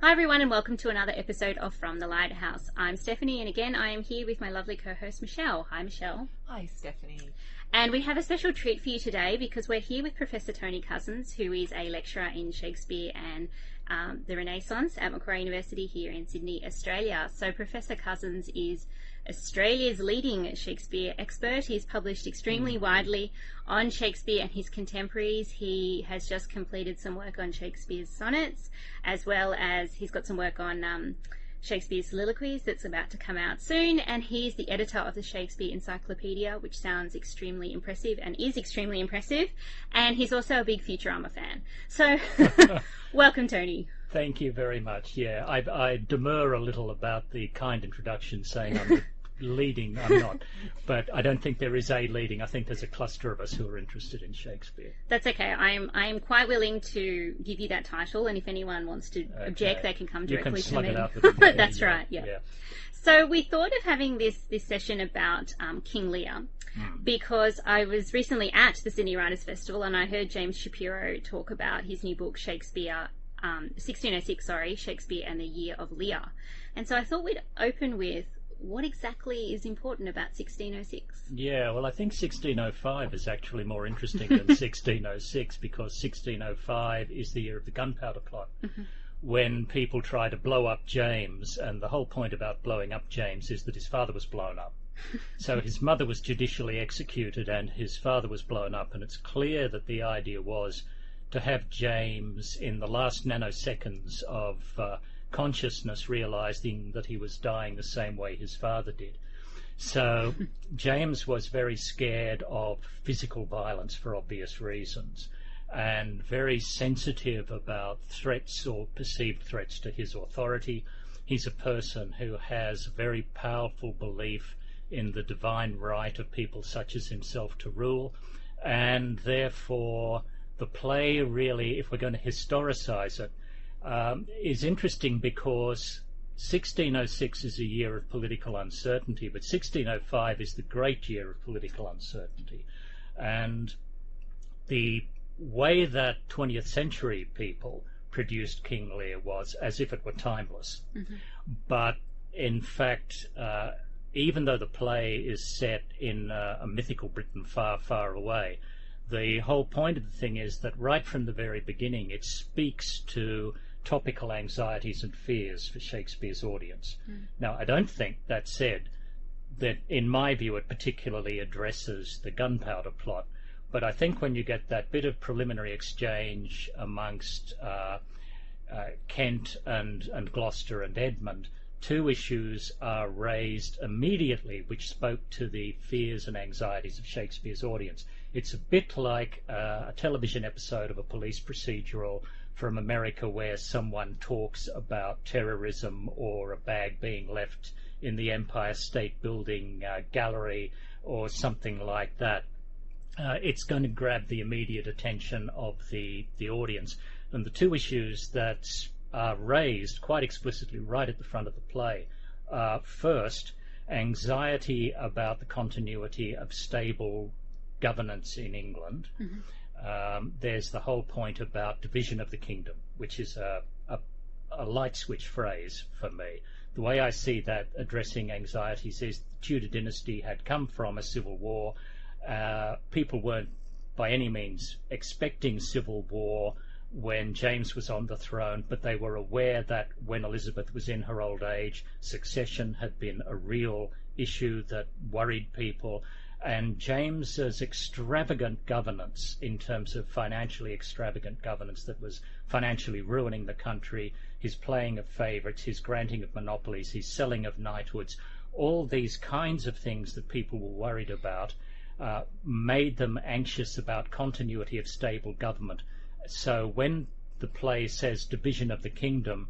Hi everyone and welcome to another episode of From the Lighthouse. I'm Stephanie and again I am here with my lovely co-host Michelle. Hi Michelle. Hi Stephanie. And we have a special treat for you today because we're here with Professor Tony Cousins, who is a lecturer in Shakespeare and the Renaissance at Macquarie University here in Sydney, Australia. So Professor Cousins is Australia's leading Shakespeare expert. He's published extremely widely on Shakespeare and his contemporaries. He has just completed some work on Shakespeare's sonnets, as well as he's got some work on Shakespeare's soliloquies that's about to come out soon, and he's the editor of the Shakespeare Encyclopedia, which sounds extremely impressive and is extremely impressive, and he's also a big Futurama fan. So, welcome Tony. Thank you very much. Yeah, I demur a little about the kind introduction saying I'm the leading. I'm not, but I don't think there is a leading. I think there's a cluster of us who are interested in Shakespeare. That's okay. I am quite willing to give you that title, and if anyone wants to object, they can come directly to me. It out with me. That's right. Yeah. So we thought of having this session about King Lear because I was recently at the Sydney Writers' Festival and I heard James Shapiro talk about his new book Shakespeare. 1606, Shakespeare and the Year of Lear. And so I thought we'd open with what exactly is important about 1606? Yeah, well, I think 1605 is actually more interesting than 1606 because 1605 is the year of the gunpowder plot, when people try to blow up James, and the whole point about blowing up James is that his father was blown up. So his mother was judicially executed and his father was blown up, and it's clear that the idea was to have James, in the last nanoseconds of consciousness, realizing that he was dying the same way his father did. So James was very scared of physical violence for obvious reasons and very sensitive about threats or perceived threats to his authority. He's a person who has a very powerful belief in the divine right of people such as himself to rule, and therefore the play really, if we're going to historicise it, is interesting because 1606 is a year of political uncertainty, but 1605 is the great year of political uncertainty. And the way that 20th century people produced King Lear was as if it were timeless. But in fact, even though the play is set in a mythical Britain far, far away, the whole point of the thing is that right from the very beginning it speaks to topical anxieties and fears for Shakespeare's audience. Now, I don't think, that said, that in my view it particularly addresses the gunpowder plot, but I think when you get that bit of preliminary exchange amongst Kent and Gloucester and Edmund, two issues are raised immediately which spoke to the fears and anxieties of Shakespeare's audience. It's a bit like a television episode of a police procedural from America where someone talks about terrorism or a bag being left in the Empire State Building gallery or something like that. It's going to grab the immediate attention of the audience. And the two issues that are raised quite explicitly right at the front of the play are, first, anxiety about the continuity of stable governance in England. There's the whole point about division of the kingdom, which is a light switch phrase for me. The way I see that addressing anxieties is the Tudor dynasty had come from a civil war. People weren't by any means expecting civil war when James was on the throne, but they were aware that when Elizabeth was in her old age, succession had been a real issue that worried people. And James's extravagant governance, in terms of financially extravagant governance that was financially ruining the country, his playing of favourites, his granting of monopolies, his selling of knighthoods, all these kinds of things that people were worried about, made them anxious about continuity of stable government. So when the play says division of the kingdom,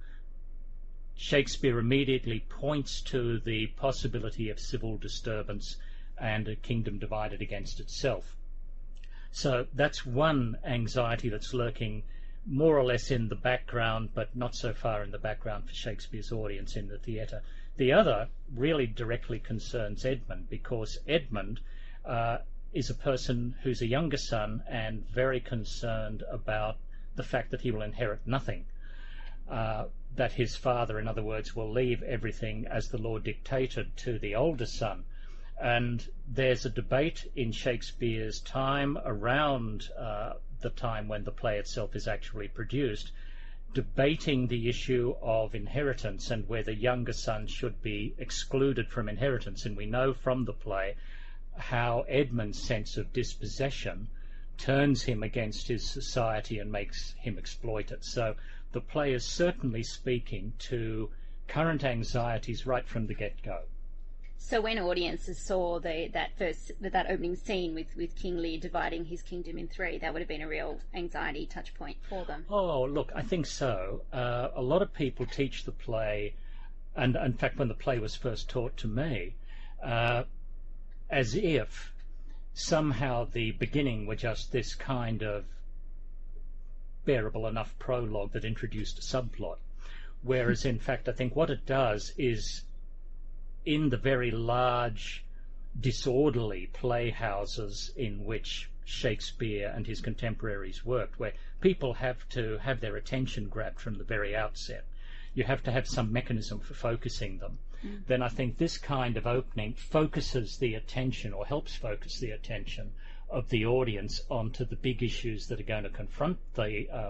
Shakespeare immediately points to the possibility of civil disturbance and a kingdom divided against itself. So that's one anxiety that's lurking more or less in the background, but not so far in the background for Shakespeare's audience in the theatre. The other really directly concerns Edmund, because Edmund is a person who's a younger son and very concerned about the fact that he will inherit nothing. that his father, in other words, will leave everything as the law dictated to the older son. And there's a debate in Shakespeare's time around the time when the play itself is actually produced, debating the issue of inheritance and whether younger sons should be excluded from inheritance. And we know from the play how Edmund's sense of dispossession turns him against his society and makes him exploit it. So the play is certainly speaking to current anxieties right from the get-go. So when audiences saw that opening scene with King Lear dividing his kingdom in three, that would have been a real anxiety touch point for them. Oh, look, I think so. A lot of people teach the play, and in fact when the play was first taught to me, as if somehow the beginning were just this kind of bearable enough prologue that introduced a subplot. Whereas in fact I think what it does is, in the very large, disorderly playhouses in which Shakespeare and his contemporaries worked, where people have to have their attention grabbed from the very outset, you have to have some mechanism for focusing them, then I think this kind of opening focuses the attention, or helps focus the attention of the audience onto the big issues that are going to confront the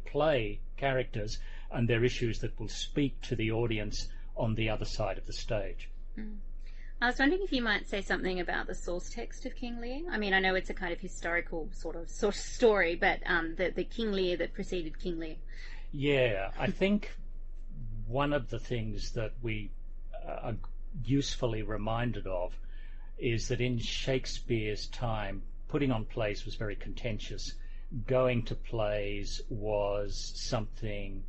play characters, and their issues that will speak to the audience on the other side of the stage. I was wondering if you might say something about the source text of King Lear. I mean, I know it's a kind of historical sort of story, but the King Lear that preceded King Lear. Yeah, I think one of the things that we are usefully reminded of is that in Shakespeare's time, putting on plays was very contentious. Going to plays was something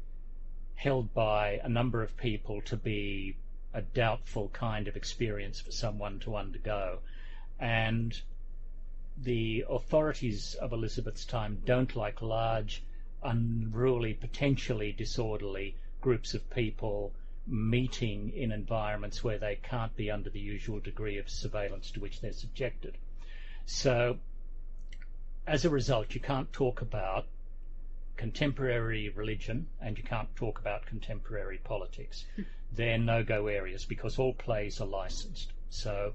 held by a number of people to be a doubtful kind of experience for someone to undergo. And the authorities of Elizabeth's time don't like large, unruly, potentially disorderly groups of people meeting in environments where they can't be under the usual degree of surveillance to which they're subjected. So as a result, you can't talk about contemporary religion and you can't talk about contemporary politics. They're no-go areas because all plays are licensed. So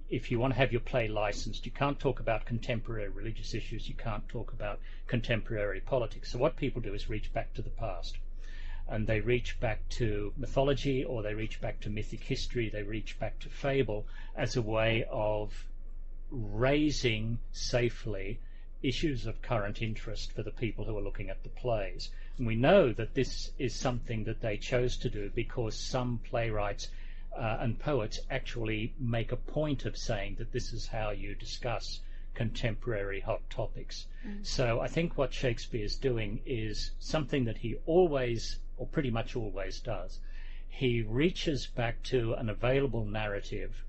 if you want to have your play licensed, you can't talk about contemporary religious issues, you can't talk about contemporary politics. So what people do is reach back to the past. And they reach back to mythology, or they reach back to mythic history, they reach back to fable as a way of raising safely issues of current interest for the people who are looking at the plays. And we know that this is something that they chose to do because some playwrights and poets actually make a point of saying that this is how you discuss contemporary hot topics. So I think what Shakespeare's doing is something that he always, or pretty much always does. He reaches back to an available narrative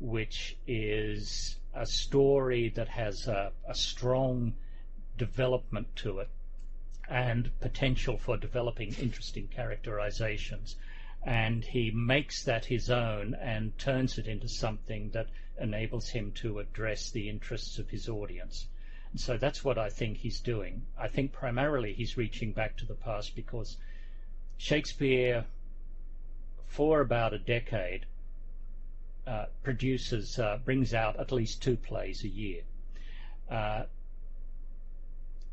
which is a story that has a strong development to it and potential for developing interesting characterizations, and he makes that his own and turns it into something that enables him to address the interests of his audience. And so that's what I think he's doing. I think primarily he's reaching back to the past because Shakespeare, for about a decade, brings out at least 2 plays a year.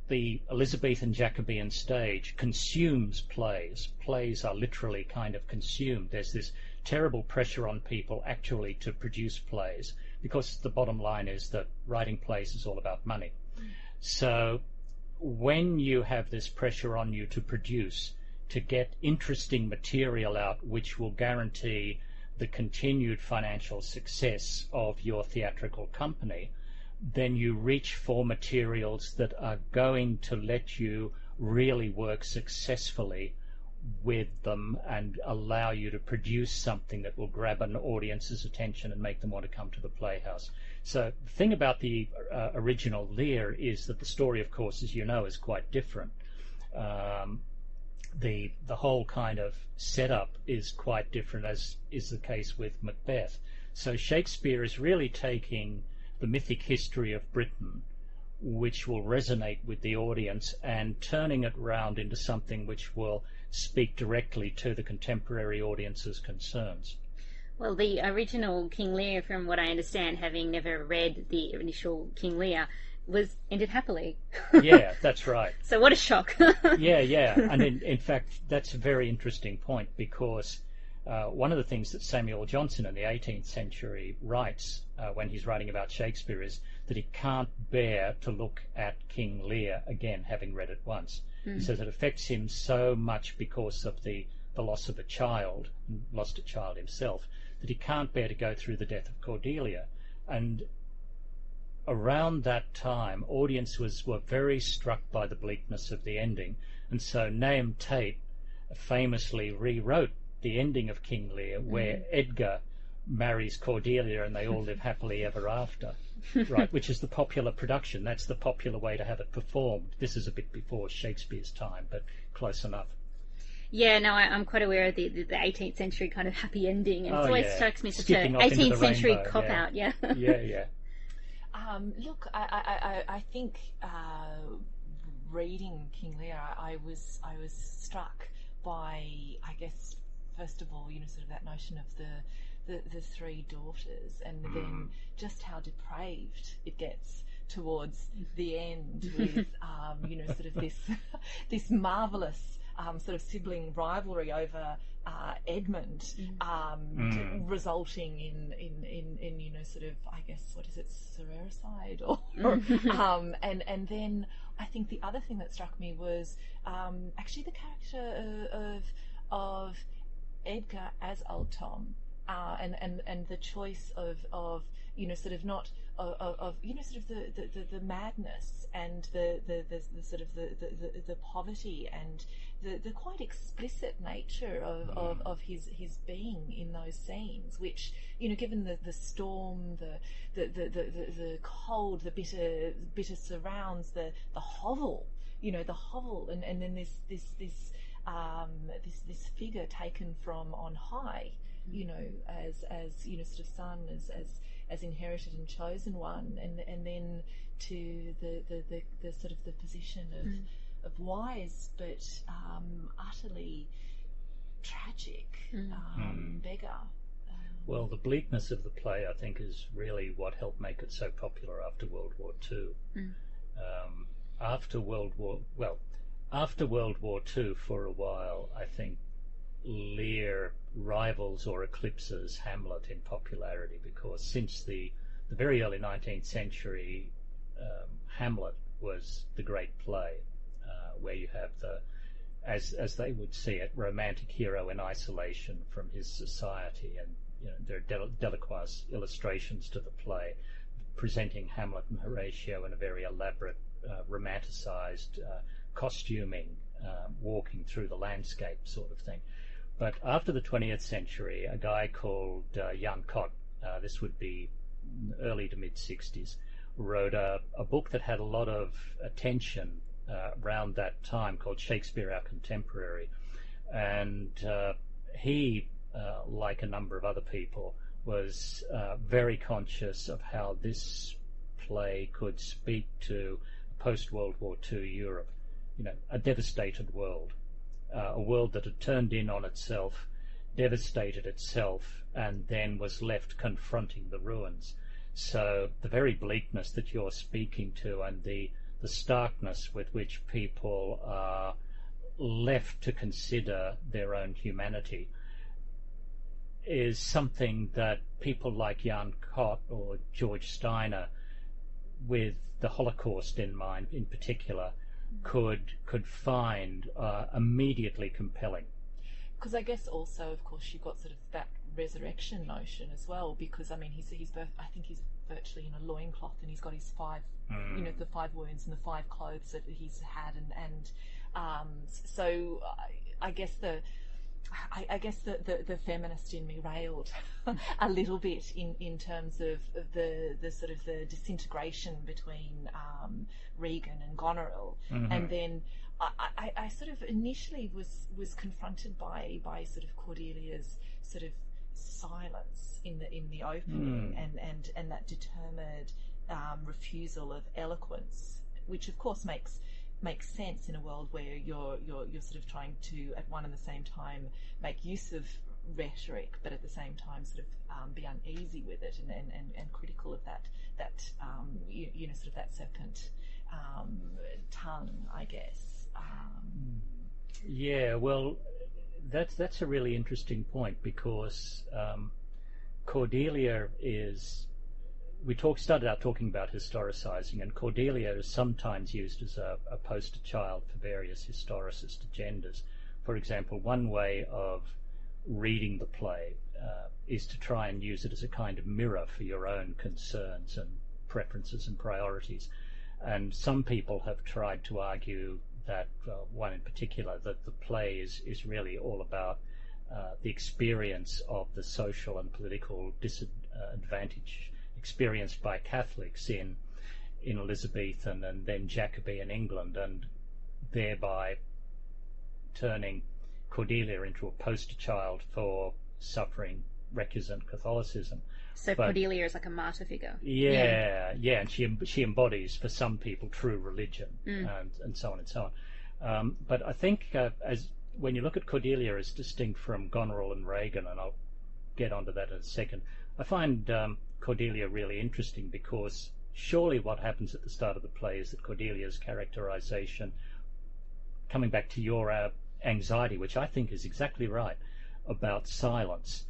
The Elizabethan Jacobean stage consumes plays. Plays are literally kind of consumed. There's this terrible pressure on people actually to produce plays because the bottom line is that writing plays is all about money. So when you have this pressure on you to produce, to get interesting material out which will guarantee the continued financial success of your theatrical company, then you reach for materials that are going to let you really work successfully with them and allow you to produce something that will grab an audience's attention and make them want to come to the playhouse. So the thing about the original Lear is that the story, of course, as you know, is quite different. The whole kind of setup is quite different, as is the case with Macbeth. So Shakespeare is really taking the mythic history of Britain, which will resonate with the audience, and turning it round into something which will speak directly to the contemporary audience's concerns. Well, the original King Lear, from what I understand, having never read the initial King Lear, ended happily. Yeah, that's right. So what a shock. Yeah. And in fact, that's a very interesting point, because one of the things that Samuel Johnson in the 18th century writes when he's writing about Shakespeare is that he can't bear to look at King Lear again, having read it once. He says it affects him so much because of the loss of a child, lost a child himself, that he can't bear to go through the death of Cordelia. And around that time, audiences were very struck by the bleakness of the ending, and so Nahum Tate famously rewrote the ending of King Lear, where Edgar marries Cordelia and they all live happily ever after, right? Which is the popular production. That's the popular way to have it performed. This is a bit before Shakespeare's time, but close enough. Yeah, no, I'm quite aware of the 18th century kind of happy ending, and it always strikes me such an 18th century cop out. Yeah. Yeah. Look, I think reading King Lear, I was struck by, I guess, first of all, sort of that notion of the three daughters, and then just how depraved it gets towards the end with, sort of this marvellous sort of sibling rivalry over Edmund, resulting in sort of, I guess, what is it, sororicide, or and then I think the other thing that struck me was actually the character of Edgar as Old Tom, and the choice of sort of not of sort of the madness and the sort of the poverty and the quite explicit nature of his being in those scenes, which, given the storm, the cold, the bitter surrounds, the hovel, and then this figure taken from on high, as sort of son, as inherited and chosen one, and then to the sort of the position of wise but utterly tragic beggar. Well, the bleakness of the play, I think, is really what helped make it so popular after World War II. After World War II, for a while, I think Lear rivals or eclipses Hamlet in popularity, because since the very early 19th century, Hamlet was the great play, where you have as they would see it, romantic hero in isolation from his society, and there are Delacroix's illustrations to the play presenting Hamlet and Horatio in a very elaborate, romanticized costuming, walking through the landscape sort of thing. But after the 20th century, a guy called Jan Kott, this would be early to mid-60s, wrote a book that had a lot of attention around that time, called Shakespeare, Our Contemporary. And he, like a number of other people, was very conscious of how this play could speak to post-World War II Europe, a devastated world, a world that had turned in on itself, devastated itself, and then was left confronting the ruins. So the very bleakness that you're speaking to, and the starkness with which people are left to consider their own humanity, is something that people like Jan Kott or George Steiner, with the Holocaust in mind in particular, could find immediately compelling. Because I guess also, of course, you've got sort of that resurrection notion as well, because I mean he's I think he's virtually in a loincloth, and he's got his five the 5 wounds and the 5 clothes that he's had, and so I guess the feminist in me railed a little bit in terms of the sort of the disintegration between Regan and Goneril, and then I sort of initially was confronted by sort of Cordelia's sort of silence in the opening, and that determined refusal of eloquence, which of course makes make sense in a world where you're sort of trying to, at one and the same time, make use of rhetoric, but at the same time sort of be uneasy with it and critical of that sort of that serpent tongue, I guess. Yeah, well, that's a really interesting point, because Cordelia is. We started out talking about historicising, and Cordelia is sometimes used as a poster child for various historicist agendas. For example, one way of reading the play is to try and use it as a kind of mirror for your own concerns and preferences and priorities. And some people have tried to argue that, one in particular, that the play is really all about the experience of the social and political disadvantage experienced by Catholics in Elizabethan and then Jacobean England, and thereby turning Cordelia into a poster child for suffering recusant Catholicism. So Cordelia is like a martyr figure. Yeah, and she embodies for some people true religion, and so on and so on. But I think as when you look at Cordelia as distinct from Goneril and Regan, and I'll get onto that in a second, I find Cordelia really interesting, because surely what happens at the start of the play is that Cordelia's characterization, coming back to your anxiety, which I think is exactly right, about silence,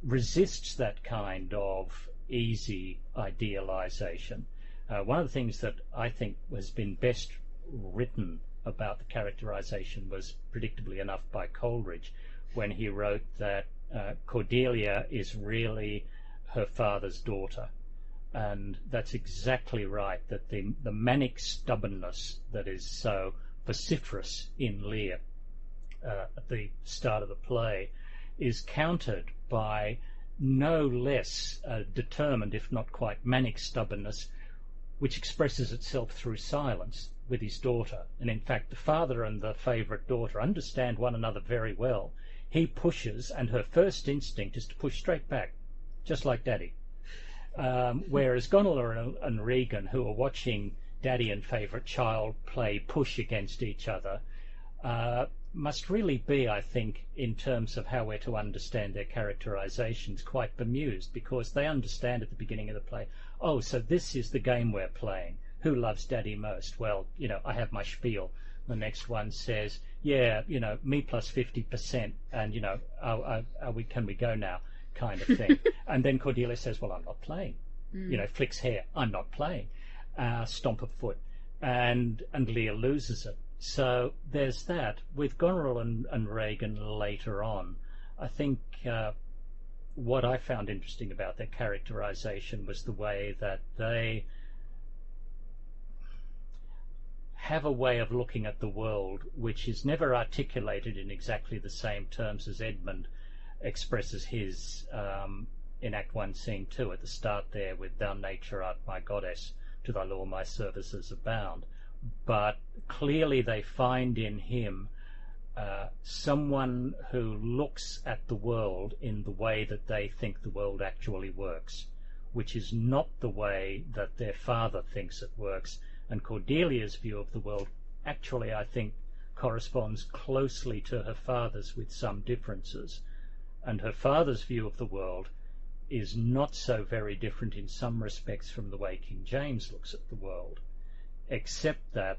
resists that kind of easy idealization. One of the things that I think has been best written about the characterization was, predictably enough, by Coleridge, when he wrote that Cordelia is really her father's daughter. And that's exactly right, that the manic stubbornness that is so vociferous in Lear at the start of the play is countered by no less determined, if not quite manic stubbornness, which expresses itself through silence with his daughter. And in fact, the father and the favourite daughter understand one another very well. He pushes, and her first instinct is to push straight back, just like Daddy. Whereas Goneril and Regan, who are watching Daddy and favourite child play push against each other, must really be, I think, in terms of how we're to understand their characterizations, quite bemused, because they understand at the beginning of the play, oh, so this is the game we're playing. Who loves Daddy most? Well, I have my spiel. The next one says, yeah, me plus 50%, and, can we go now, kind of thing. And then Cordelia says, well, I'm not playing. Flicks hair, I'm not playing. Stomp a foot. And Lear loses it. So there's that. With Goneril and Regan later on, I think what I found interesting about their characterization was the way that they have a way of looking at the world which is never articulated in exactly the same terms as Edmund expresses his in Act 1, Scene 2, at the start there with "Thou nature art my goddess, to thy law my services abound." But clearly they find in him someone who looks at the world in the way that they think the world actually works, which is not the way that their father thinks it works. And Cordelia's view of the world actually, I think, corresponds closely to her father's, with some differences. And her father's view of the world is not so very different in some respects from the way King James looks at the world, except that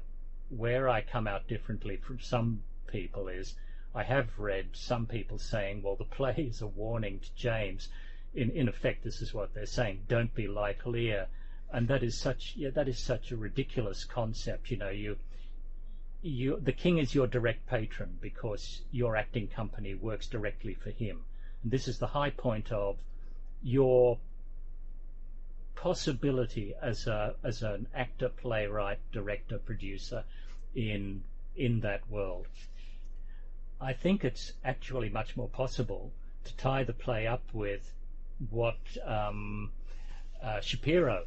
where I come out differently from some people is I have read some people saying, well, the play is a warning to James. In effect, this is what they're saying: don't be like Lear. And that is such a ridiculous concept. The king is your direct patron because your acting company works directly for him. And this is the high point of your possibility as an actor, playwright, director, producer in that world. I think it's actually much more possible to tie the play up with what Shapiro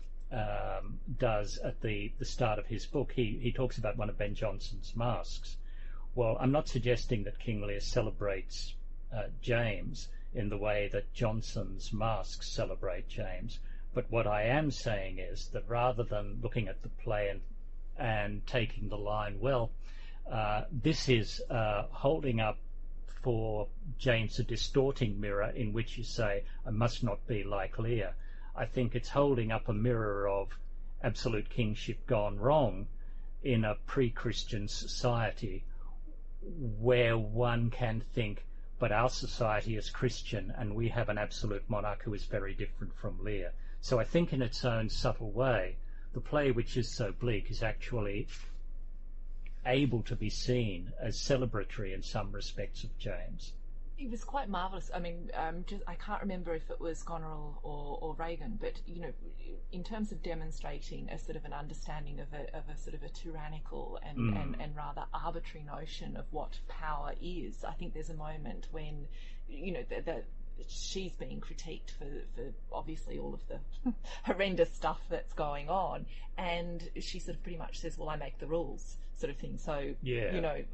does at the start of his book. He talks about one of Ben Jonson's masks. Well, I'm not suggesting that King Lear celebrates James in the way that Jonson's masks celebrate James, but what I am saying is that rather than looking at the play and and taking the line, well, this is holding up for James a distorting mirror in which you say, I must not be like Lear. I think it's holding up a mirror of absolute kingship gone wrong in a pre-Christian society where one can think, but our society is Christian and we have an absolute monarch who is very different from Lear. So I think in its own subtle way, the play, which is so bleak, is actually able to be seen as celebratory in some respects of James. It was quite marvellous. I mean, I can't remember if it was Goneril or Regan, but in terms of demonstrating a sort of an understanding of a sort of a tyrannical and rather arbitrary notion of what power is, I think there's a moment when she's being critiqued for obviously all of the horrendous stuff that's going on, and she sort of pretty much says, well, I make the rules, sort of thing. So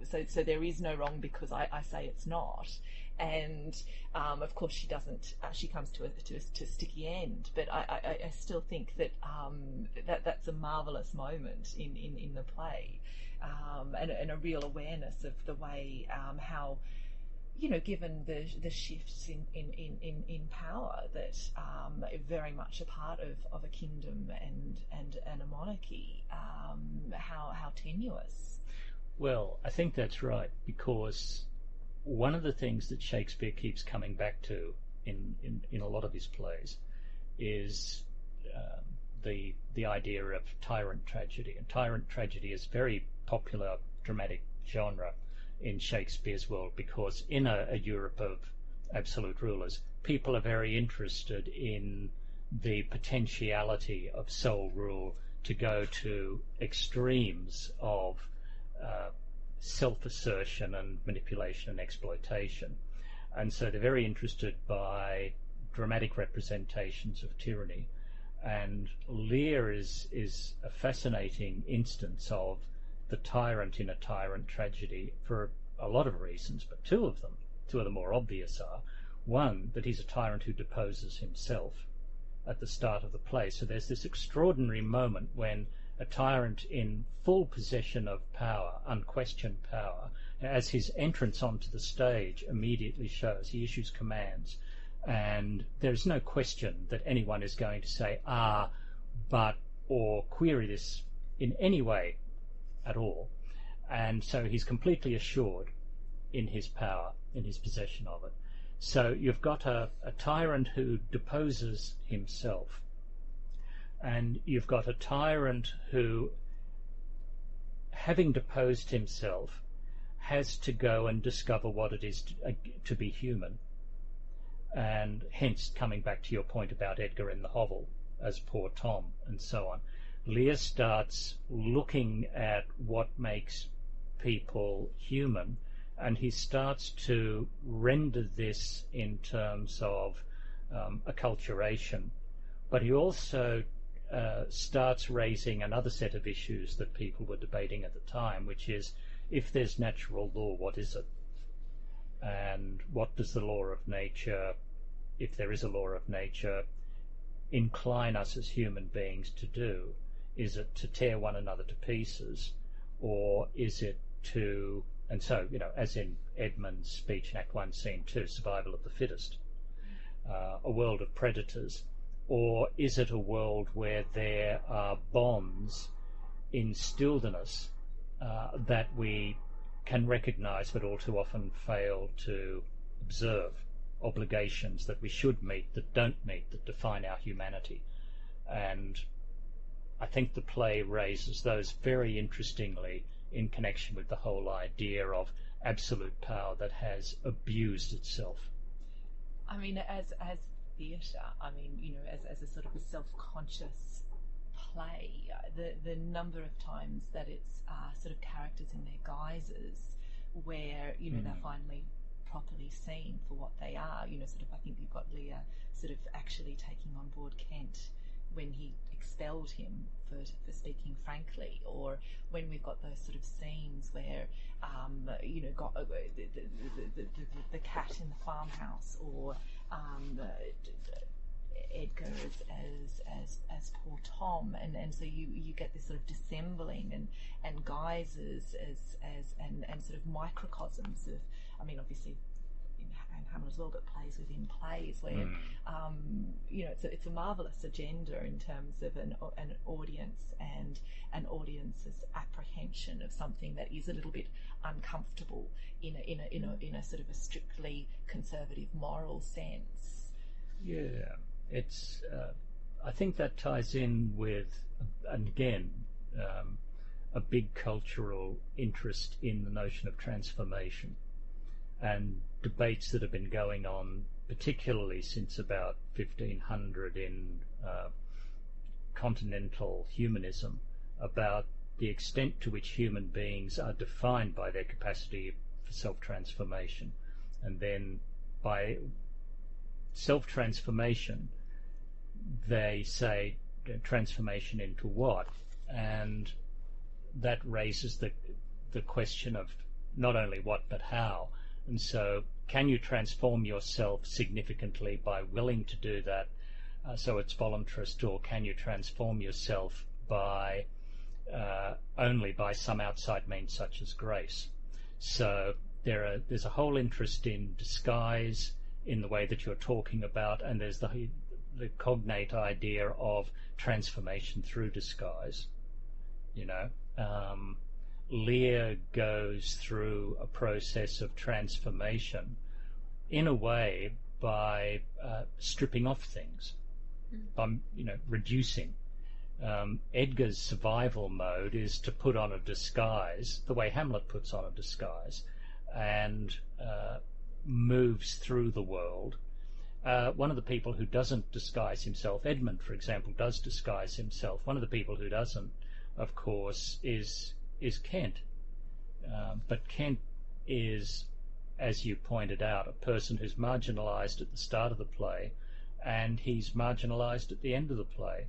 so there is no wrong because I say it's not. And of course she doesn't. She comes to a sticky end. But I still think that that's a marvellous moment in the play, and a real awareness of the way how, given the shifts in power that very much a part of a kingdom and a monarchy, how tenuous. Well, I think that's right, because one of the things that Shakespeare keeps coming back to in a lot of his plays is the idea of tyrant tragedy. And tyrant tragedy is a very popular dramatic genre in Shakespeare's world, because in a Europe of absolute rulers, people are very interested in the potentiality of sole rule to go to extremes of self-assertion and manipulation and exploitation. And so they're very interested by dramatic representations of tyranny. And Lear is a fascinating instance of the tyrant in a tyrant tragedy for a lot of reasons, but two of the more obvious are, one, that he's a tyrant who deposes himself at the start of the play. So there's this extraordinary moment when a tyrant in full possession of power, unquestioned power, as his entrance onto the stage immediately shows, he issues commands, and there's no question that anyone is going to say, but, or query this in any way at all. And so he's completely assured in his power, in his possession of it. So you've got a tyrant who deposes himself, and you've got a tyrant who, having deposed himself, has to go and discover what it is to be human. And hence, coming back to your point about Edgar in the hovel as poor Tom and so on, Lear starts looking at what makes people human, and he starts to render this in terms of acculturation, but he also starts raising another set of issues that people were debating at the time, which is, if there's natural law, what is it? And what does the law of nature, if there is a law of nature, incline us as human beings to do? Is it to tear one another to pieces, or is it to, and so, as in Edmund's speech in Act 1, Scene 2, survival of the fittest, a world of predators? Or is it a world where there are bonds instilled in us that we can recognise but all too often fail to observe, obligations that we should meet that don't meet, that define our humanity? And I think the play raises those very interestingly in connection with the whole idea of absolute power that has abused itself. I mean, as theatre, I mean, as a sort of a self-conscious play, the number of times that it's sort of characters in their guises where, they're finally properly seen for what they are, sort of, I think you've got Lear sort of actually taking on board Kent when he expelled him for speaking frankly, or when we've got those sort of scenes where got the cat in the farmhouse, or Edgar as poor Tom, and so you get this sort of dissembling and guises and sort of microcosms of, I mean, obviously in Hamlet as well, but plays within plays where it's a marvelous agenda in terms of an audience and an audience's apprehension of something that is a little bit uncomfortable in a sort of a strictly conservative moral sense. Yeah, it's. I think that ties in with, and again, a big cultural interest in the notion of transformation, and debates that have been going on, particularly since about 1500 in continental humanism, about the extent to which human beings are defined by their capacity for self-transformation, and then by self-transformation they say transformation into what, and that raises the question of not only what but how. And so can you transform yourself significantly by willing to do that, so it's voluntarist, or can you transform yourself by only by some outside means such as grace? So there's a whole interest in disguise in the way that you're talking about, and there's the cognate idea of transformation through disguise. Lear goes through a process of transformation in a way by stripping off things, by reducing. Edgar's survival mode is to put on a disguise, the way Hamlet puts on a disguise, and moves through the world. One of the people who doesn't disguise himself, Edmund, for example, does disguise himself. One of the people who doesn't, of course, is Kent. But Kent is, as you pointed out, a person who's marginalised at the start of the play, and he's marginalised at the end of the play.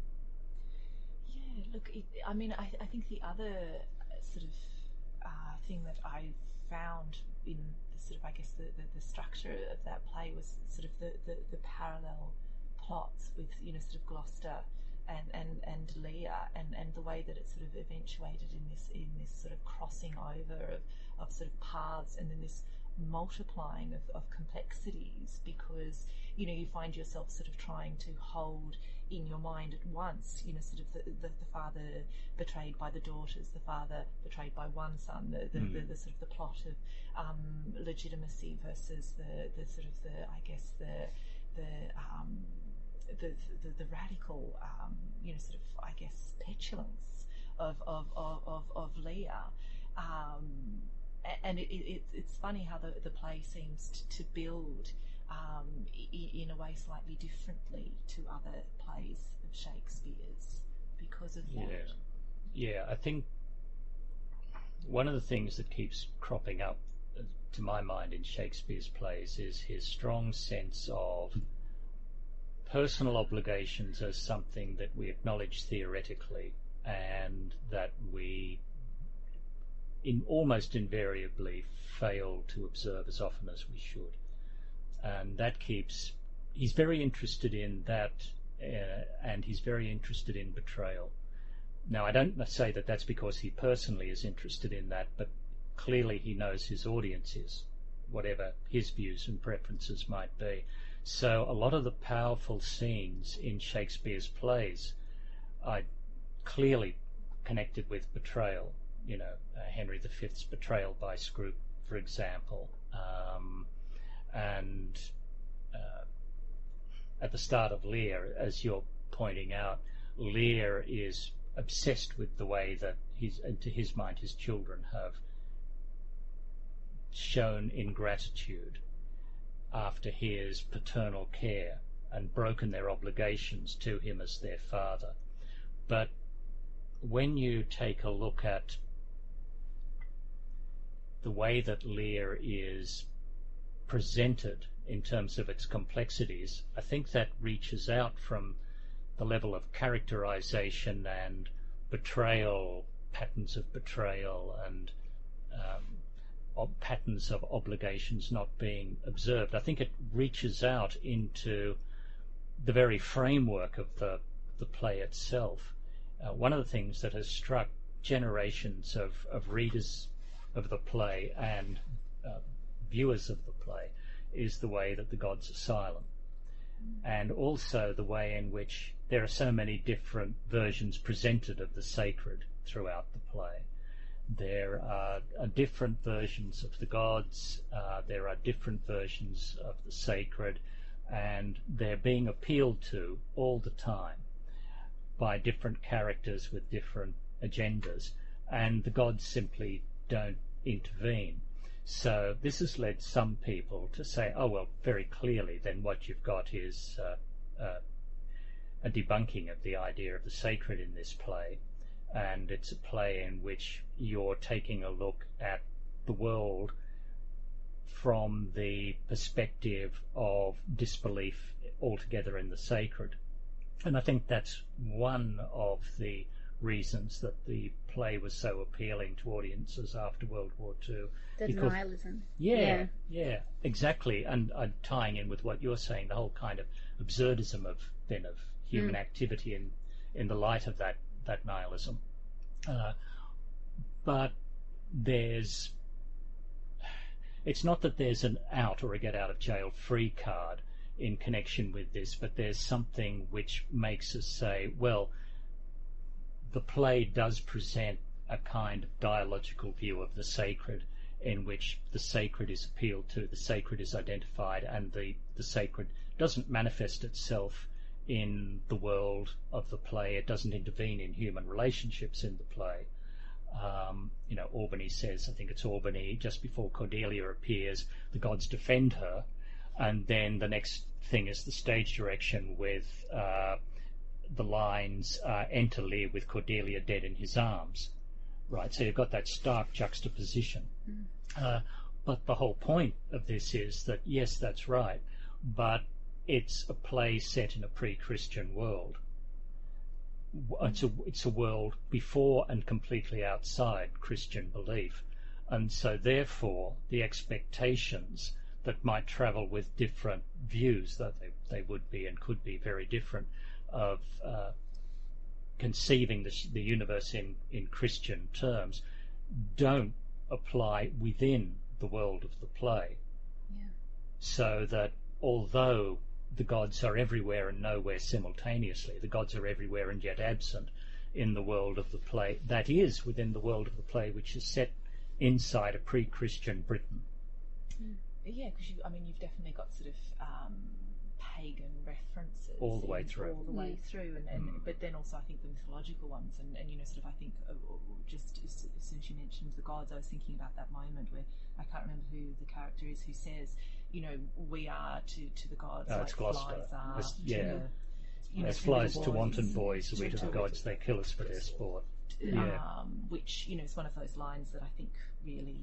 Yeah, look, I think the other sort of thing that I found in sort of, I guess, the structure of that play was sort of the parallel plots with, sort of Gloucester and Lear, and the way that it sort of eventuated in this sort of crossing over of sort of paths, and then this multiplying of complexities, because you find yourself sort of trying to hold in your mind at once, sort of the father betrayed by the daughters, the father betrayed by one son, the sort of the plot of legitimacy versus the sort of the radical sort of, I guess, petulance of Lear. And it's funny how the play seems to build in a way slightly differently to other plays of Shakespeare's because of that. Yeah, I think one of the things that keeps cropping up, to my mind, in Shakespeare's plays is his strong sense of personal obligations as something that we acknowledge theoretically, and that we almost invariably fail to observe as often as we should. And that he's very interested in that, and he's very interested in betrayal. Now, I don't say that that's because he personally is interested in that, but clearly he knows his audience is, whatever his views and preferences might be. So a lot of the powerful scenes in Shakespeare's plays are clearly connected with betrayal. Henry V's betrayal by Scroope, for example, and at the start of Lear, as you're pointing out, Lear is obsessed with the way that to his mind, his children have shown ingratitude after his paternal care and broken their obligations to him as their father. But when you take a look at the way that Lear is presented in terms of its complexities, I think that reaches out from the level of characterization and betrayal, patterns of betrayal, and patterns of obligations not being observed. I think it reaches out into the very framework of the play itself. One of the things that has struck generations of readers of the play and viewers of the play is the way that the gods are silent, and also the way in which there are so many different versions presented of the sacred throughout the play. There are different versions of the gods, there are different versions of the sacred, and they're being appealed to all the time by different characters with different agendas, and the gods simply don't intervene. So this has led some people to say, oh well, very clearly then what you've got is a debunking of the idea of the sacred in this play, and it's a play in which you're taking a look at the world from the perspective of disbelief altogether in the sacred. And I think that's one of the reasons that the play was so appealing to audiences after World War II. The nihilism. Yeah, exactly. And tying in with what you're saying, the whole kind of absurdism of human activity in the light of that nihilism. But it's not that there's an out or a get out of jail free card in connection with this, but there's something which makes us say, well, the play does present a kind of dialogical view of the sacred, in which the sacred is appealed to, the sacred is identified, and the sacred doesn't manifest itself in the world of the play. It doesn't intervene in human relationships in the play. Albany says, I think it's Albany, just before Cordelia appears, the gods defend her, and then the next thing is the stage direction with the lines, enter Lear with Cordelia dead in his arms. Right, so you've got that stark juxtaposition. But the whole point of this is that, yes, that's right, but it's a play set in a pre-Christian world. It's a world before and completely outside Christian belief. And so therefore the expectations that might travel with different views, that they would be and could be very different, of conceiving the universe in Christian terms, don't apply within the world of the play. Yeah. So that although the gods are everywhere and nowhere simultaneously, the gods are everywhere and yet absent in the world of the play, that is within the world of the play, which is set inside a pre-Christian Britain. Yeah, because you've definitely got sort of pagan references all the way through. But then also I think the mythological ones, and sort of I think just as soon as you mentioned the gods, I was thinking about that moment where I can't remember who the character is who says, we are to the gods like it's Gloucester. flies are as flies to wanton boys, we to the gods, they kill us for their sport. Which is one of those lines that I think really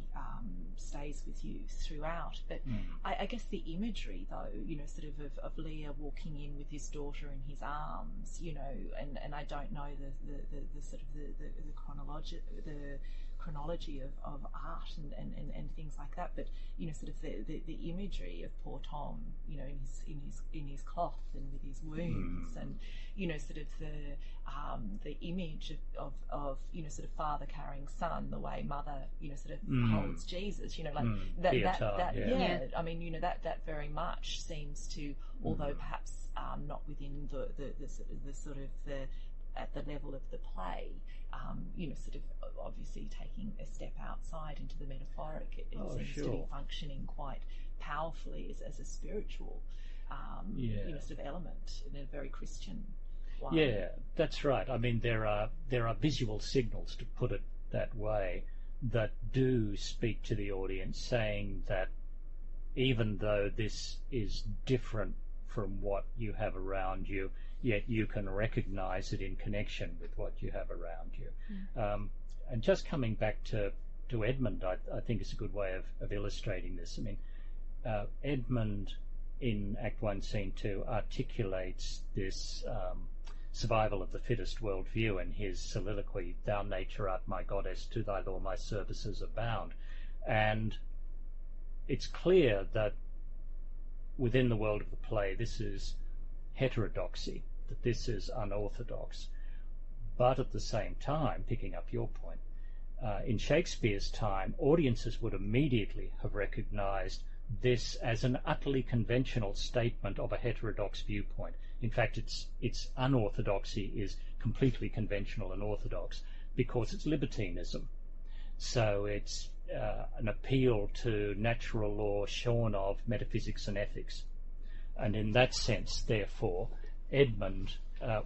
stays with you throughout. But I guess the imagery, though, sort of Lear walking in with his daughter in his arms, and I don't know the sort of the chronology of art and things like that, but sort of the imagery of poor Tom, in his cloth and with his wounds, and sort of the image of sort of father carrying son, the way mother sort of holds Jesus, that I mean that very much seems to, although perhaps not within the sort of at the level of the play, sort of obviously taking a step outside into the metaphoric, it seems to be functioning quite powerfully as a spiritual, sort of element in a very Christian way. Yeah, that's right. I mean, there are visual signals, to put it that way, that do speak to the audience, saying that even though this is different from what you have around you, yet you can recognize it in connection with what you have around you. And just coming back to Edmund, I think is a good way of illustrating this. I mean, Edmund in Act 1, Scene 2 articulates this survival of the fittest worldview in his soliloquy, "Thou nature art my goddess, to thy law my services are bound." And it's clear that within the world of the play, this is heterodoxy, that this is unorthodox. But at the same time, picking up your point, in Shakespeare's time, audiences would immediately have recognized this as an utterly conventional statement of a heterodox viewpoint. In fact, its unorthodoxy is completely conventional and orthodox because it's libertinism. So it's an appeal to natural law shorn of metaphysics and ethics. And in that sense, therefore, Edmund,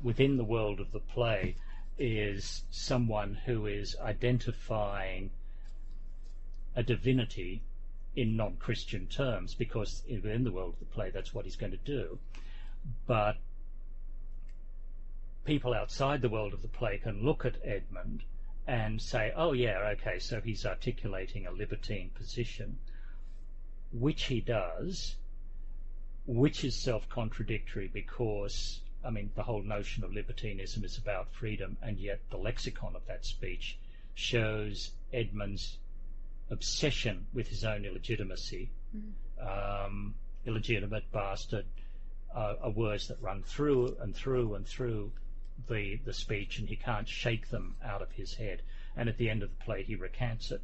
within the world of the play, is someone who is identifying a divinity in non-Christian terms, because within the world of the play that's what he's going to do. But people outside the world of the play can look at Edmund and say, oh yeah, okay, so he's articulating a libertine position, which he does, which is self-contradictory because, I mean, the whole notion of libertinism is about freedom, and yet the lexicon of that speech shows Edmund's obsession with his own illegitimacy. Illegitimate, bastard, are words that run through and through and through the speech, and he can't shake them out of his head. And at the end of the play he recants it.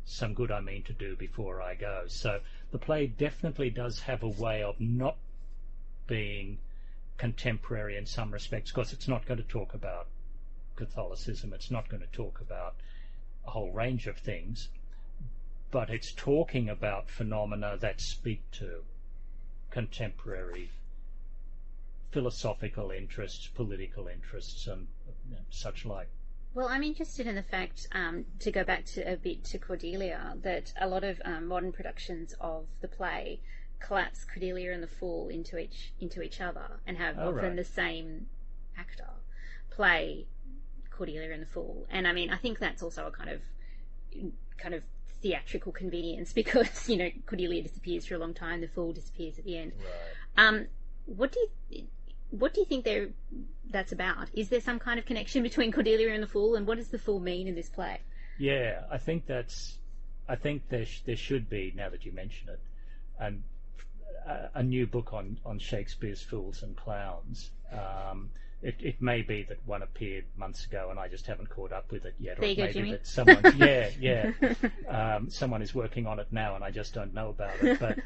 Some good I mean to do before I go. So the play definitely does have a way of not being contemporary in some respects, because it's not going to talk about Catholicism, it's not going to talk about a whole range of things, but it's talking about phenomena that speak to contemporary philosophical interests, political interests, and such like. Well, I'm interested in the fact, to go back to a bit to Cordelia, that a lot of modern productions of the play collapse Cordelia and the Fool into each other, and have often the same actor play Cordelia and the Fool. And I mean, I think that's also a kind of theatrical convenience, because Cordelia disappears for a long time, the Fool disappears at the end. Right. What do you think that's about? Is there some kind of connection between Cordelia and the Fool, and what does the Fool mean in this play? Yeah, I think there should be, now that you mention it, a new book on Shakespeare's Fools and Clowns. It may be that one appeared months ago and I just haven't caught up with it yet. There you go, Jimmy. That someone, someone is working on it now and I just don't know about it. But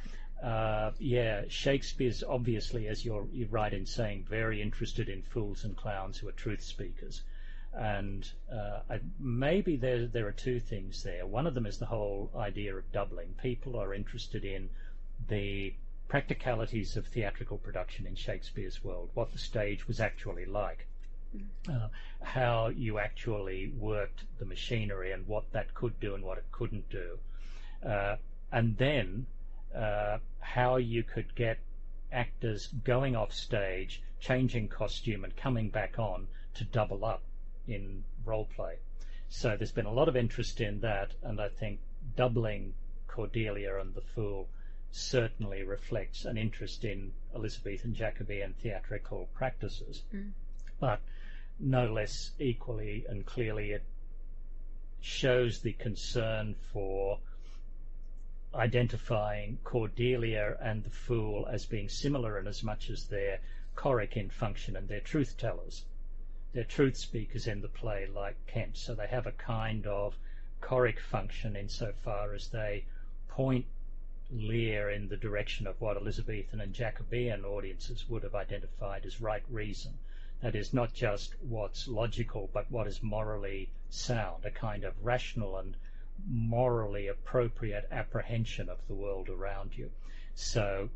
Shakespeare's obviously, as you're right in saying, very interested in fools and clowns who are truth speakers. And maybe there are two things there. One of them is the whole idea of doubling. People are interested in the practicalities of theatrical production in Shakespeare's world, what the stage was actually like, how you actually worked the machinery and what that could do and what it couldn't do, and then how you could get actors going off stage, changing costume and coming back on to double up in role play. So there's been a lot of interest in that, and I think doubling Cordelia and the Fool certainly reflects an interest in Elizabethan Jacobean theatrical practices. But no less equally and clearly it shows the concern for identifying Cordelia and the Fool as being similar in as much as they're choric in function and they're truth tellers. They're truth speakers in the play, like Kent, so they have a kind of choric function insofar as they point Lear in the direction of what Elizabethan and Jacobean audiences would have identified as right reason. That is, not just what's logical, but what is morally sound, a kind of rational and morally appropriate apprehension of the world around you. So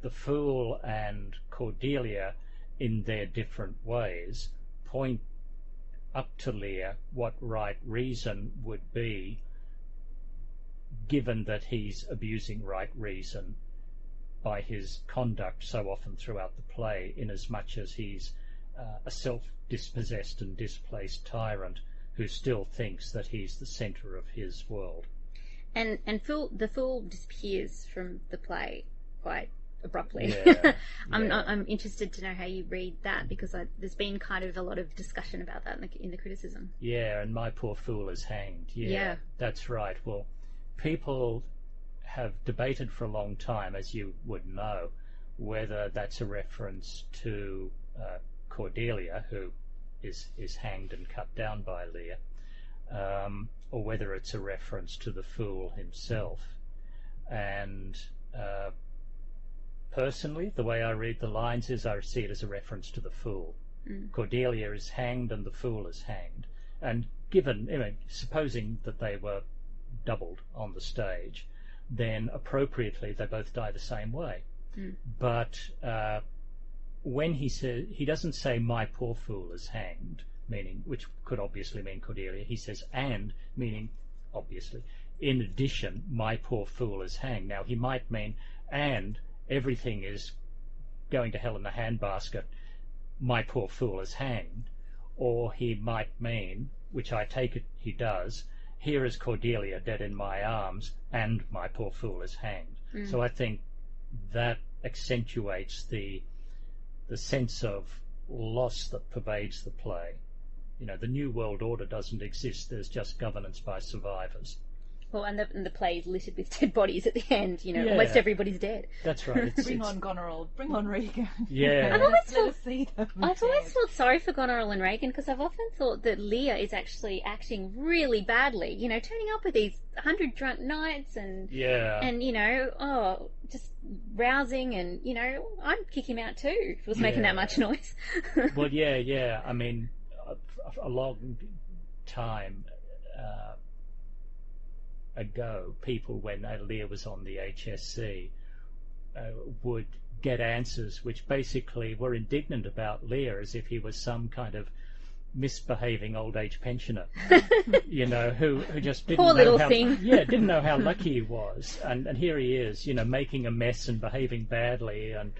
the Fool and Cordelia, in their different ways, point up to Lear what right reason would be, given that he's abusing right reason by his conduct so often throughout the play, inasmuch as he's a self-dispossessed and displaced tyrant who still thinks that he's the centre of his world. And the Fool disappears from the play quite abruptly. I'm interested to know how you read that, because there's been kind of a lot of discussion about that in the criticism. Yeah, and my poor Fool is hanged. Yeah, that's right. Well, people have debated for a long time, as you would know, whether that's a reference to Cordelia, who is hanged and cut down by Lear, or whether it's a reference to the fool himself. And personally, the way I read the lines is I see it as a reference to the fool. Cordelia is hanged and the fool is hanged. And given, supposing that they were doubled on the stage, then appropriately they both die the same way. But when he says, he doesn't say my poor fool is hanged, meaning, which could obviously mean Cordelia. He says and, meaning obviously in addition my poor fool is hanged. Now he might mean and everything is going to hell in a handbasket, my poor fool is hanged, or he might mean, which I take it he does, here is Cordelia dead in my arms and my poor fool is hanged. So I think that accentuates the sense of loss that pervades the play. The New World Order doesn't exist, there's just governance by survivors. Well, and the play is littered with dead bodies at the end. Almost everybody's dead. That's right. Bring on Goneril, bring on Regan. Yeah. I've always felt sorry for Goneril and Regan, because I've often thought that Lear is actually acting really badly. Turning up with these 100 drunk nights and just rousing, and I'd kick him out too if it was making that much noise. Well, yeah. I mean, a long time ago, people, when Lear was on the HSC, would get answers which basically were indignant about Lear, as if he was some kind of misbehaving old age pensioner, who just didn't Poor know little how, thing. didn't know how lucky he was, and here he is, making a mess and behaving badly, and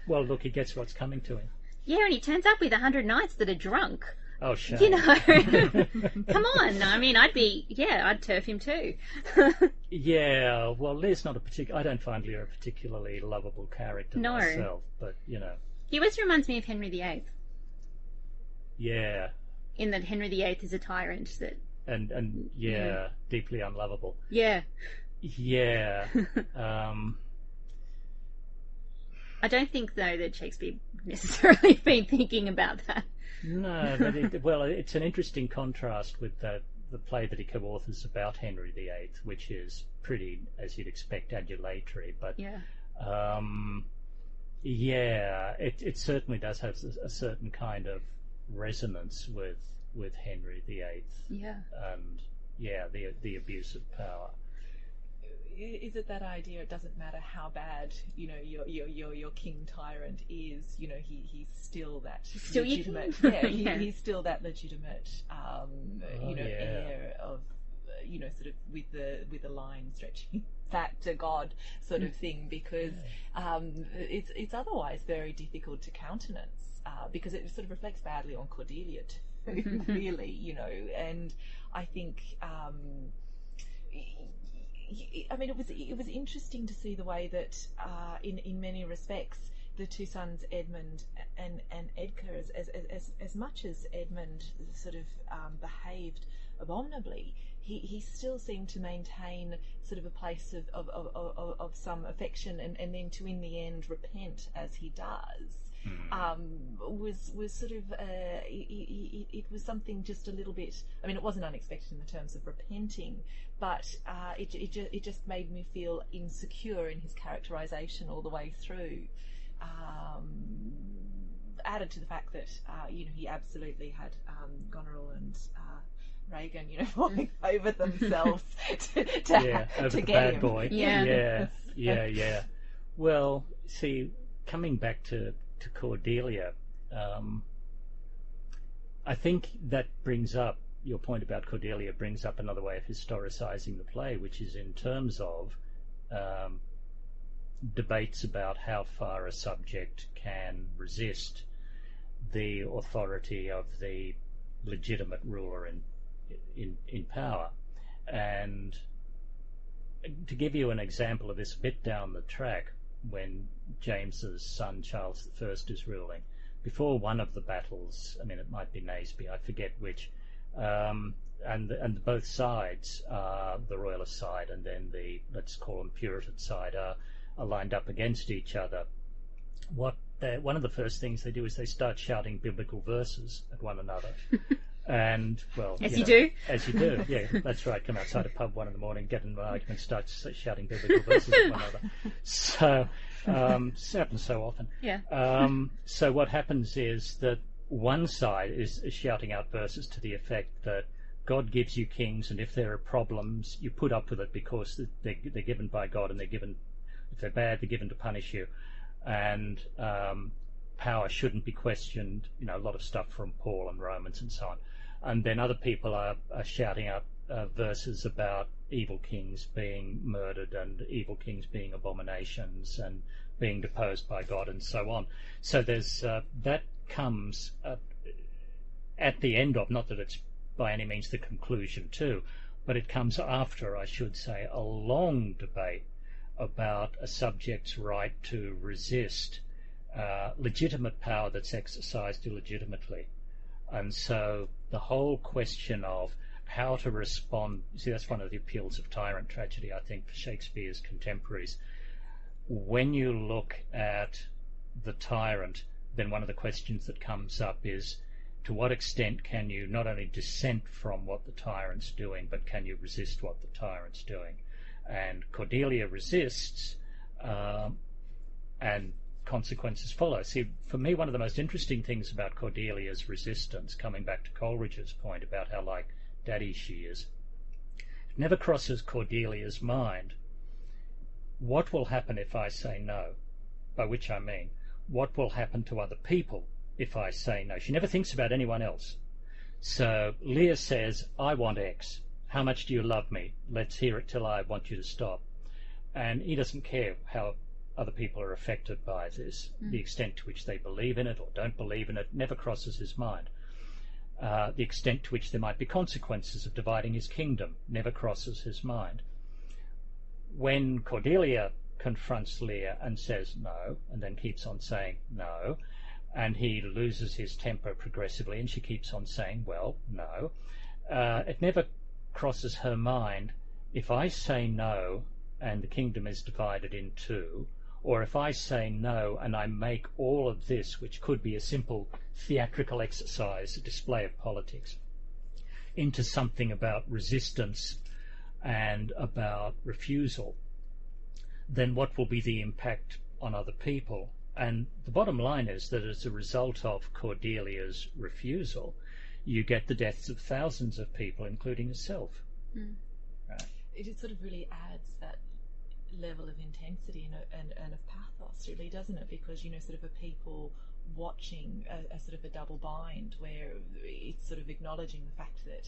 well, look, he gets what's coming to him. Yeah, and he turns up with 100 knights that are drunk. Oh, shame. Come on. I mean, I'd turf him too. Yeah, well, Lear's not I don't find Lear a particularly lovable character myself, but, He always reminds me of Henry VIII. Yeah. In that Henry VIII is a tyrant that... And deeply unlovable. Yeah. Yeah. I don't think, though, that Shakespeare necessarily been thinking about that. No, but it's an interesting contrast with the play that he co-authors about Henry VIII, which is pretty, as you'd expect, adulatory. But it certainly does have a certain kind of resonance with Henry VIII. Yeah. And the abuse of power. Is it that idea? It doesn't matter how bad your king tyrant is. He's still that legitimate. He's still that legitimate. Heir of sort of with the line stretching back to God sort of thing, because it's otherwise very difficult to countenance, because it sort of reflects badly on Cordelia too, really. And I think. I mean, it was interesting to see the way that, in many respects, the two sons Edmund and Edgar, as much as Edmund sort of behaved abominably, he still seemed to maintain sort of a place of some affection, and then to in the end repent as he does. Was sort of it was something just a little bit. I mean, it wasn't unexpected in the terms of repenting, but it just made me feel insecure in his characterization all the way through. Added to the fact that he absolutely had Goneril and Regan, falling over themselves to over the get bad him. boy. Yeah. Yeah. Well, see, coming back to Cordelia, I think that brings up your point about Cordelia, brings up another way of historicising the play, which is in terms of debates about how far a subject can resist the authority of the legitimate ruler in power. And to give you an example of this, a bit down the track, when James's son Charles I is ruling, before one of the battles, I mean, it might be Naseby, I forget which, and both sides, the royalist side and then the, let's call them Puritan side, are lined up against each other. one of the first things they do is they start shouting biblical verses at one another. And, well... As you do. As you do, yeah, that's right. Come outside a pub 1 a.m, get in an argument, start shouting biblical verses at one another. So, it happens so often. Yeah. So what happens is that one side is shouting out verses to the effect that God gives you kings, and if there are problems, you put up with it because they're given by God, and they're given, if they're bad, they're given to punish you. And power shouldn't be questioned, a lot of stuff from Paul and Romans and so on. And then other people are shouting out verses about evil kings being murdered and evil kings being abominations and being deposed by God and so on. So there's that comes at the end of, not that it's by any means the conclusion too, but it comes after, I should say, a long debate about a subject's right to resist legitimate power that's exercised illegitimately. And so the whole question of how to respond, see, that's one of the appeals of tyrant tragedy, I think, for Shakespeare's contemporaries. When you look at the tyrant, then one of the questions that comes up is, to what extent can you not only dissent from what the tyrant's doing, but can you resist what the tyrant's doing? And Cordelia resists, and consequences follow. See, for me, one of the most interesting things about Cordelia's resistance, coming back to Coleridge's point about how like daddy she is, it never crosses Cordelia's mind, what will happen if I say no? By which I mean, what will happen to other people if I say no? She never thinks about anyone else. So Lear says, I want X. How much do you love me? Let's hear it till I want you to stop. And he doesn't care how other people are affected by this. The extent to which they believe in it or don't believe in it never crosses his mind. The extent to which there might be consequences of dividing his kingdom never crosses his mind. When Cordelia confronts Lear and says no, and then keeps on saying no, and he loses his temper progressively, and she keeps on saying, well, no, it never crosses her mind, if I say no and the kingdom is divided in two, or if I say no and I make all of this, which could be a simple theatrical exercise, a display of politics, into something about resistance and about refusal, then what will be the impact on other people? And the bottom line is that as a result of Cordelia's refusal, you get the deaths of thousands of people, including herself. Right. It sort of really adds that level of intensity and of pathos, really, doesn't it? Because, sort of a people watching a sort of a double bind where it's sort of acknowledging the fact that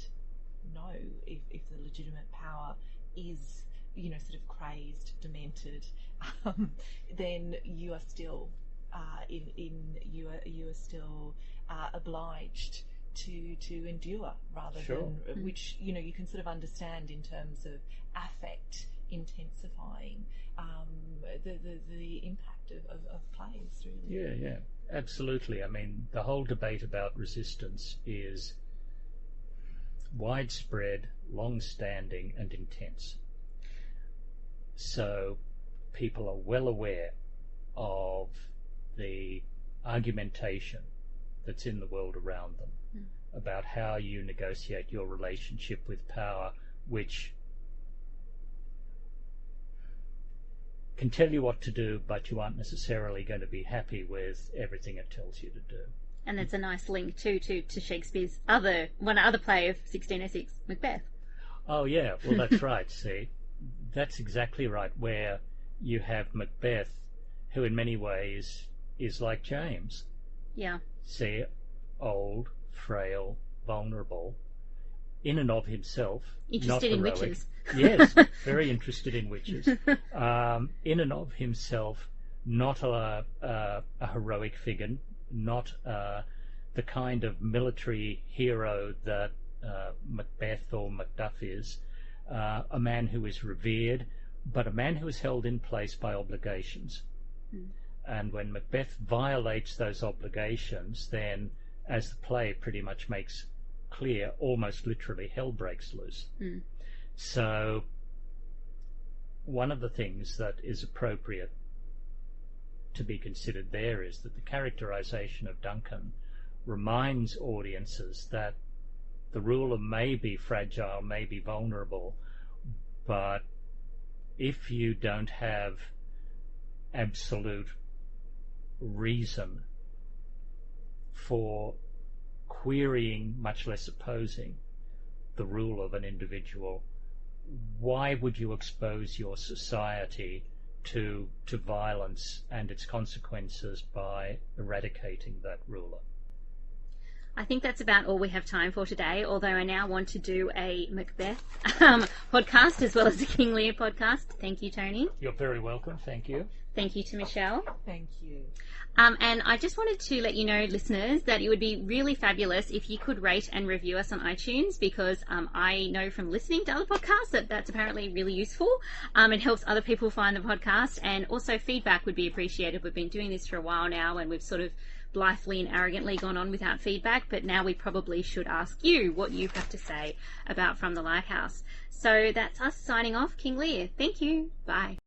no, if the legitimate power is, sort of crazed, demented, then you are still you are still obliged to endure, rather than which you can sort of understand in terms of affect intensifying the impact of plays, really. Yeah, absolutely. I mean, the whole debate about resistance is widespread, long-standing and intense. So people are well aware of the argumentation that's in the world around them about how you negotiate your relationship with power, which can tell you what to do, but you aren't necessarily going to be happy with everything it tells you to do. And it's a nice link too to Shakespeare's other play of 1606, Macbeth. Oh yeah, well that's right. See, that's exactly right, where you have Macbeth, who in many ways is like James. Yeah. See, old, frail, vulnerable, in and of himself. Interested not in heroic. witches. Yes, very interested in witches. In and of himself, not a heroic figure, not the kind of military hero that Macbeth or Macduff is, a man who is revered, but a man who is held in place by obligations. And when Macbeth violates those obligations, then, as the play pretty much makes clear, almost literally hell breaks loose. So one of the things that is appropriate to be considered there is that the characterization of Duncan reminds audiences that the ruler may be fragile, may be vulnerable, but if you don't have absolute reason for querying, much less opposing, the rule of an individual, why would you expose your society to violence and its consequences by eradicating that ruler? I think that's about all we have time for today, although I now want to do a Macbeth podcast as well as a King Lear podcast. Thank you, Tony. You're very welcome. Thank you. Thank you to Michelle. Thank you. And I just wanted to let you know, listeners, that it would be really fabulous if you could rate and review us on iTunes, because I know from listening to other podcasts that that's apparently really useful. It helps other people find the podcast, and also feedback would be appreciated. We've been doing this for a while now, and we've sort of blithely and arrogantly gone on without feedback, but now we probably should ask you what you have to say about From the Lighthouse. So that's us signing off. King Lear. Thank you. Bye.